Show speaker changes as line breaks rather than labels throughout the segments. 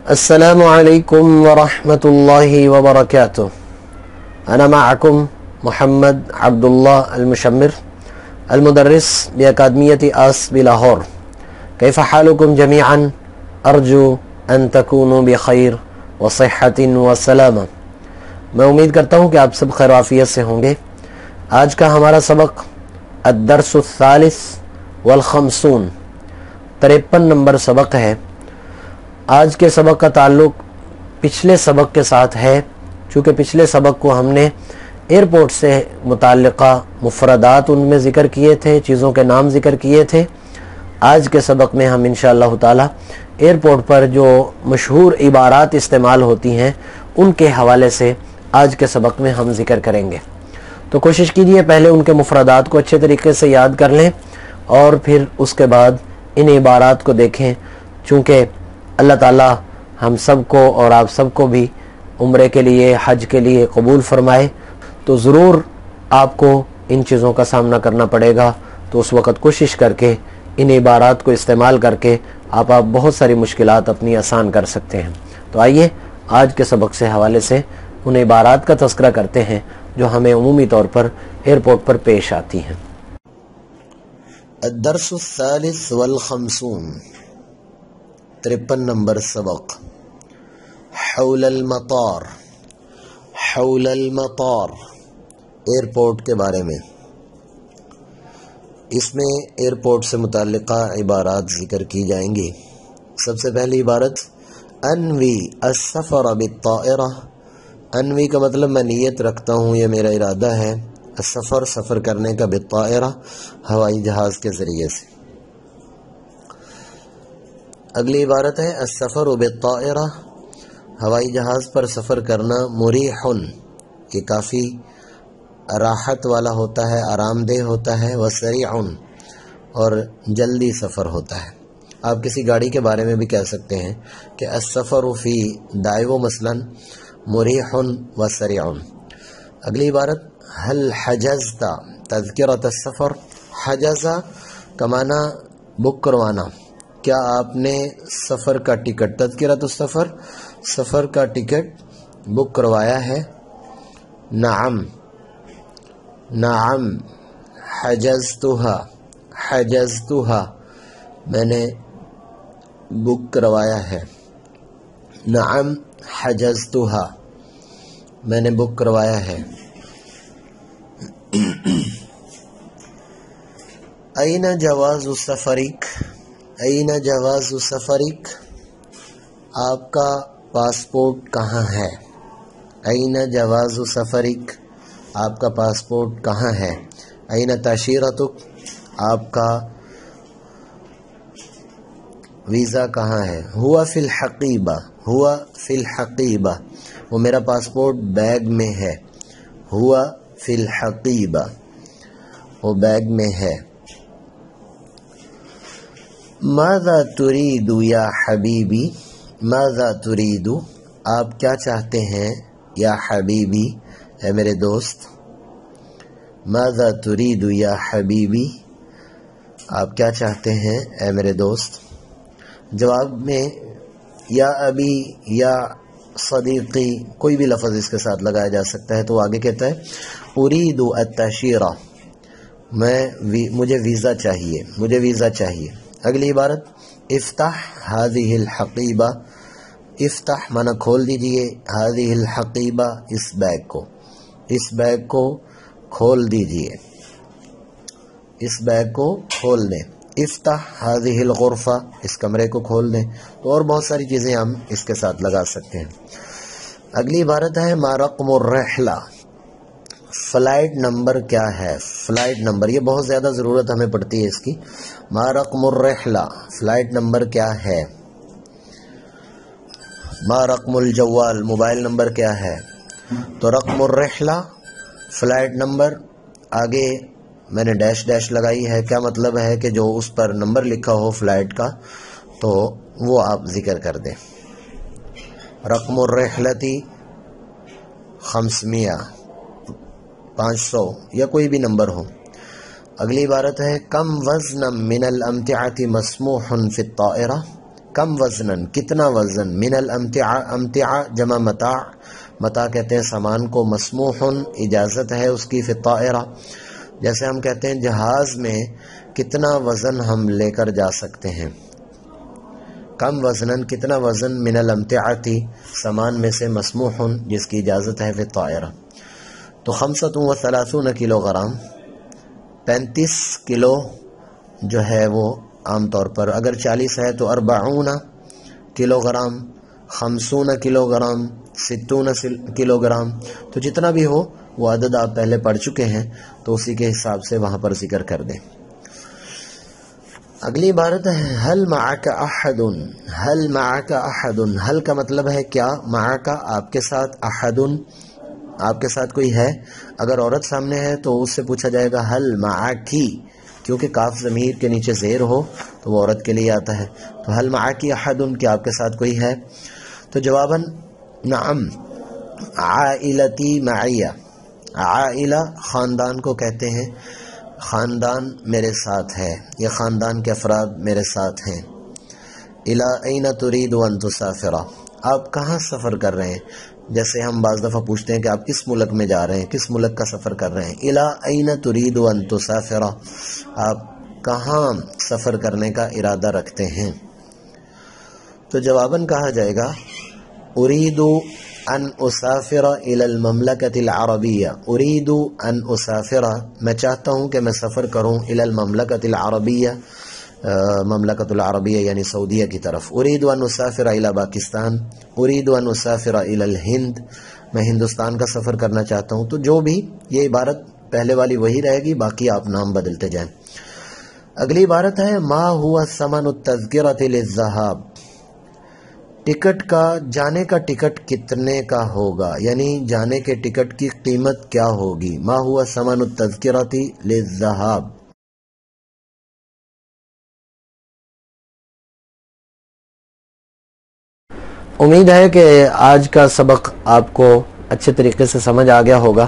السلام عليكم ورحمة الله وبركاته. أنا معكم محمد عبد الله المشمر المدرس بأكاديمية آس بلاهور. كيف حالكم جميعا؟ أرجو أن تكونوا بخير وصحة وسلامة. میں امید کرتا ہوں کہ آپ سب خیر وعافیت سے ہوں گے. آج کا ہمارا سبق الدرس الثالث والخمسون 53 نمبر سبق ہے. آج کے سبق کا تعلق پچھلے سبق کے ساتھ ہے. چونکہ پچھلے سبق کو ہم نے ایئرپورٹ سے متعلقہ مفردات ان میں ذکر کیے تھے، چیزوں کے نام ذکر کیے تھے. آج کے سبق میں ہم انشاءاللہ تعالی ایئرپورٹ پر جو مشہور عبارات استعمال ہوتی ہیں ان کے حوالے سے آج کے سبق میں ہم ذکر کریں گے. تو کوشش کیجئے پہلے ان کے مفردات کو اچھے طریقے سے یاد کر لیں اور پھر اس کے بعد ان عبارات کو دیکھیں. چونکہ اللہ تعالی ہم سب کو اور آپ سب کو بھی عمرے کے لیے، حج کے لیے قبول فرمائے. تو ضرور آپ کو ان چیزوں کا سامنا کرنا پڑے گا. تو اس وقت کوشش کر کے ان عبارات کو استعمال کر کے آپ بہت ساری مشکلات اپنی آسان کر سکتے ہیں. تو آئیے آج کے سبق سے حوالے سے ان عبارات کا تذکرہ کرتے ہیں جو ہمیں عمومی طور پر ایئرپورٹ پر پیش آتی ہیں. الدرس الثالث والخمسون 53 نمبر سبق حول المطار. حول المطار ایئرپورٹ کے بارے میں. اس میں ایئرپورٹ سے متعلقہ عبارات ذکر کی جائیں گی. سب سے پہلی عبارت انوی السفر بالطائرہ. انوی کا مطلب میں نیت رکھتا ہوں، یہ میرا ارادہ ہے. السفر سفر کرنے کا، بالطائرہ ہوائی جہاز کے ذریعے سے. اگلی عبارت ہے السفر بالطائرہ. ہوائی جہاز پر سفر کرنا مریح، یہ کافی راحت والا ہوتا ہے، آرام دہ ہوتا ہے. وسریع، اور جلدی سفر ہوتا ہے. آپ کسی گاڑی کے بارے میں بھی کہہ سکتے ہیں کہ السفر فی دائیو مثلا مریح وسریع. اگلی عبارت هل حجزت تذکرۃ السفر. حجز کا معنی بک کروانا. کیا آپ نے سفر کا ٹکٹ، تذکرۃ السفر سفر کا ٹکٹ بک کروایا ہے؟ نعم، نعم حجزتها. حجزتها میں نے بک کروایا ہے. نعم حجزتها میں نے بک کروایا ہے. این جواز سفرک. این جواز سفرک آپ کا پاسپورٹ کہاں ہے؟ این جواز سفرک آپ کا پاسپورٹ کہاں ہے؟ این تاشیرتک آپ کا ویزا کہاں ہے؟ ہوا فی الحقیبہ. ہوا فی الحقیبہ وہ میرا پاسپورٹ بیگ میں ہے. ہوا فی الحقیبہ وہ بیگ میں ہے. ماذا تريد یا حبیبی. ماذا تريد آپ کیا چاہتے ہیں؟ یا حبیبی اے میرے دوست. ماذا تريد یا حبیبی آپ کیا چاہتے ہیں اے میرے دوست. جواب میں یا ابی یا صدیقی کوئی بھی لفظ اس کے ساتھ لگایا جا سکتا ہے. تو وہ آگے کہتا ہے اريد التاشیرہ مجھے ویزا چاہیے، مجھے ویزا چاہیے. اگلی عبارت افتح هذه الحقیبہ. افتح مانا کھول دیجئے، هذه الحقیبہ اس بیگ کو، اس بیگ کو کھول دیجئے، اس بیگ کو کھول دیں. افتح هذه الغرفہ اس کمرے کو کھول دیں. تو اور بہت ساری چیزیں ہم اس کے ساتھ لگا سکتے ہیں. اگلی عبارت ہے ما رقم الرحلہ. فلائٹ نمبر کیا ہے؟ فلائٹ نمبر، یہ بہت زیادہ ضرورت ہمیں پڑتی ہے اس کی. ما رقم الرحلہ فلائٹ نمبر کیا ہے؟ ما رقم الجوال موبائل نمبر کیا ہے؟ تو رقم الرحلہ فلائٹ نمبر. آگے میں نے ڈیش ڈیش لگائی ہے. کیا مطلب ہے کہ جو اس پر نمبر لکھا ہو فلائٹ کا تو وہ آپ ذکر کر دیں. رقم الرحلتی 500 500 یا کوئی بھی نمبر ہو. اگلی عبارت ہے کم وزن من الامتعۃ مسموح فی الطائرہ. کم وزنن کتنا وزن، من الامتع امتع جمع متاع، متاع کہتے ہیں سامان کو، مسموح اجازت ہے اس کی، فی الطائرہ جیسے ہم کہتے ہیں جہاز میں کتنا وزن ہم لے کر جا سکتے ہیں، کم وزنن کتنا وزن، من الامتعتی سامان میں سے، مسموح جس کی اجازت ہے، فی الطائرہ تو 35 کلو گرام 35 کلو جو ہے وہ عام طور پر، اگر 40 ہے تو 40 kilo gram, 50 kilo gram, 60 kilo gram, تو جتنا بھی ہو وہ عدد آپ پہلے پڑھ چکے ہیں تو اسی کے حساب سے وہاں پر ذکر کر دیں۔ اگلی عبارت ہے حل معک احد، حل معک احد، حل کا مطلب ہے کیا، معک آپ کے ساتھ، احد آپ کے ساتھ کوئی ہے، اگر عورت سامنے ہے تو اس سے پوچھا جائے گا حل معکی، کیونکہ کاف ضمیر کے نیچے زیر ہو تو وہ عورت کے لیے آتا ہے، تو حل معکی احد کیا آپ کے ساتھ کوئی ہے، تو جواباً نعم عائلتی معیہ، عائلہ خاندان کو کہتے ہیں، خاندان میرے ساتھ ہے، یہ خاندان کے افراد میرے ساتھ ہیں۔ الی این ترید ان تسافر، آپ کہاں سفر کر رہے ہیں، جیسے ہم بعض دفعہ پوچھتے ہیں کہ آپ کس ملک میں جا رہے ہیں، کس ملک کا سفر کر رہے ہیں، الی این ترید ان تسافر، آپ کہاں سفر کرنے کا ارادہ رکھتے ہیں، تو جواباً کہا جائے گا اريد ان اسافر الى المملکۃ العربیہ، اريد ان اسافر میں چاہتا ہوں کہ میں سفر کروں الى المملکۃ العربیہ، مملکۃ العربیہ یعنی سعودیہ کی طرف، اريد ان اسافر الى پاکستان، اريد ان اسافر الى الہند، میں ہندوستان کا سفر کرنا چاہتا ہوں، تو جو بھی یہ عبارت پہلے والی وہی رہے گی، باقی آپ نام بدلتے جائیں۔ اگلی عبارت ہے ما هو ثمن التذکرۃ للذهاب، ٹکٹ کا، جانے کا ٹکٹ کتنے کا ہوگا، یعنی جانے کے ٹکٹ کی قیمت کیا ہوگی، ما هو ثمن التذکرۃ للذهاب۔ امید ہے کہ آج کا سبق آپ کو اچھے طریقے سے سمجھ آ گیا ہوگا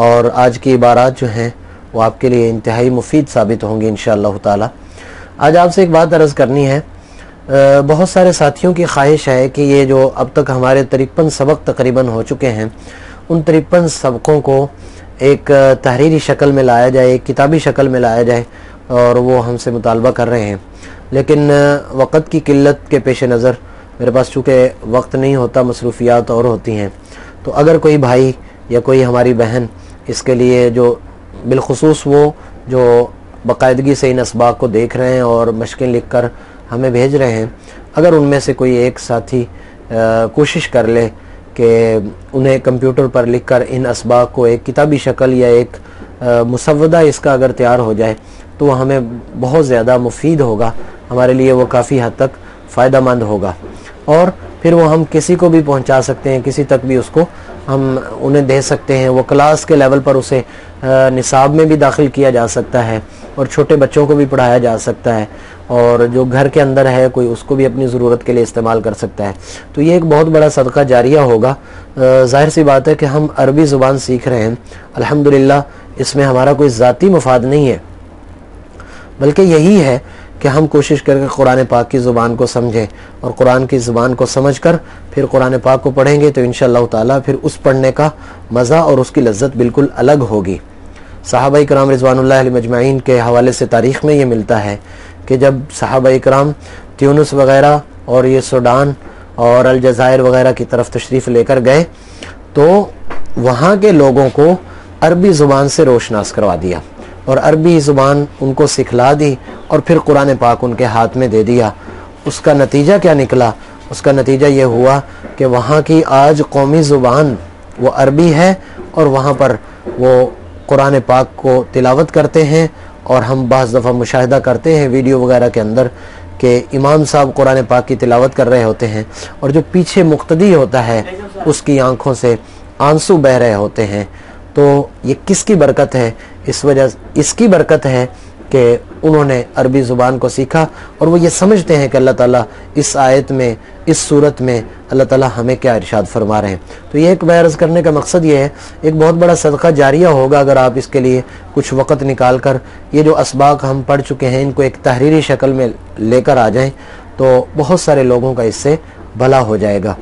اور آج کی عبارات جو ہیں وہ آپ کے لیے انتہائی مفید ثابت ہوں گی انشاءاللہ تعالی۔ آج آپ سے ایک بات عرض کرنی ہے، بہت سارے ساتھیوں کی خواہش ہے کہ یہ جو اب تک ہمارے 53 سبق تقریباً ہو چکے ہیں، ان 53 سبقوں کو ایک تحریری شکل میں لایا جائے، ایک کتابی شکل میں لایا جائے، اور وہ ہم سے مطالبہ کر رہے ہیں، لیکن وقت کی قلت کے پیش نظر میرے پاس چونکہ وقت نہیں ہوتا، مصروفیات اور ہوتی ہیں، تو اگر کوئی بھائی یا کوئی ہماری بہن اس کے لیے جو بالخصوص وہ جو باقاعدگی سے ان اسباق کو دیکھ رہے ہیں اور مشقیں لکھ کر ہمیں بھیج رہے ہیں، اگر ان میں سے کوئی ایک ساتھی کوشش کر لے کہ انہیں کمپیوٹر پر لکھ کر ان اسباق کو ایک کتابی شکل یا ایک مسودہ اس کا اگر تیار ہو جائے تو وہ ہمیں بہت زیادہ مفید ہوگا، ہمارے لیے وہ کافی حد تک فائدہ مند ہوگا، اور پھر وہ ہم کسی کو بھی پہنچا سکتے ہیں، کسی تک بھی اس کو ہم انہیں دے سکتے ہیں، وہ کلاس کے لیول پر اسے نصاب میں بھی داخل کیا جا سکتا ہے اور چھوٹے بچوں کو بھی پڑھایا جا سکتا ہے، اور جو گھر کے اندر ہے کوئی اس کو بھی اپنی ضرورت کے لیے استعمال کر سکتا ہے، تو یہ ایک بہت بڑا صدقہ جاریہ ہوگا۔ ظاہر سی بات ہے کہ ہم عربی زبان سیکھ رہے ہیں، الحمدللہ اس میں ہمارا کوئی ذاتی مفاد نہیں ہے، بلکہ یہی ہے کہ ہم کوشش کر کے قرآن پاک کی زبان کو سمجھیں، اور قرآن کی زبان کو سمجھ کر پھر قرآن پاک کو پڑھیں گے تو انشاءاللہ تعالیٰ پھر اس پڑھنے کا مزہ اور اس کی لذت بالکل الگ ہوگی۔ صحابہ کرام رضوان اللہ علیہ مجمعین کے حوالے سے تاریخ میں یہ ملتا ہے کہ جب صحابہ کرام تیونس وغیرہ اور یہ سوڈان اور الجزائر وغیرہ کی طرف تشریف لے کر گئے تو وہاں کے لوگوں کو عربی زبان سے روشناس کروا دیا اور عربی زبان ان کو سکھلا دی اور پھر قرآن پاک ان کے ہاتھ میں دے دیا۔ اس کا نتیجہ کیا نکلا؟ اس کا نتیجہ یہ ہوا کہ وہاں کی آج قومی زبان وہ عربی ہے، اور وہاں پر وہ قرآن پاک کو تلاوت کرتے ہیں، اور ہم بعض دفعہ مشاہدہ کرتے ہیں ویڈیو وغیرہ کے اندر کہ امام صاحب قرآن پاک کی تلاوت کر رہے ہوتے ہیں اور جو پیچھے مقتدی ہوتا ہے اس کی آنکھوں سے آنسو بہہ رہے ہوتے ہیں۔ تو یہ کس کی برکت ہے؟ اس کی برکت ہے کہ انہوں نے عربی زبان کو سیکھا، اور وہ یہ سمجھتے ہیں کہ اللہ تعالیٰ اس آیت میں، اس صورت میں اللہ تعالیٰ ہمیں کیا ارشاد فرما رہے ہیں۔ تو یہ ایک عرض کرنے کا مقصد یہ ہے، ایک بہت بڑا صدقہ جاریہ ہوگا اگر آپ اس کے لیے کچھ وقت نکال کر یہ جو اسباق ہم پڑھ چکے ہیں ان کو ایک تحریری شکل میں لے کر آ جائیں، تو بہت سارے لوگوں کا اس سے بھلا ہو جائے گا۔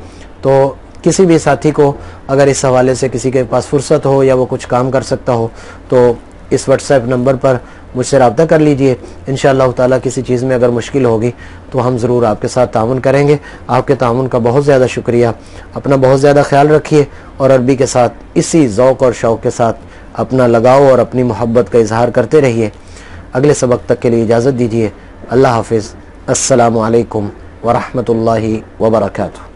تو کسی بھی ساتھی کو اگر اس حوالے سے کسی کے پاس فرصت ہو یا وہ کچھ کام کر سکتا ہو تو اس واٹس ایپ نمبر پر مجھ سے رابطہ کر لیجئے۔ انشاءاللہ تعالیٰ کسی چیز میں اگر مشکل ہوگی تو ہم ضرور آپ کے ساتھ تعاون کریں گے۔ آپ کے تعاون کا بہت زیادہ شکریہ۔ اپنا بہت زیادہ خیال رکھیے اور عربی کے ساتھ اسی ذوق اور شوق کے ساتھ اپنا لگاؤ اور اپنی محبت کا اظہار کرتے رہیے۔ اگلے سبق تک کے لیے اجازت دیجیے۔ اللہ حافظ۔ السلام علیکم ورحمۃ اللہ وبرکاتہ۔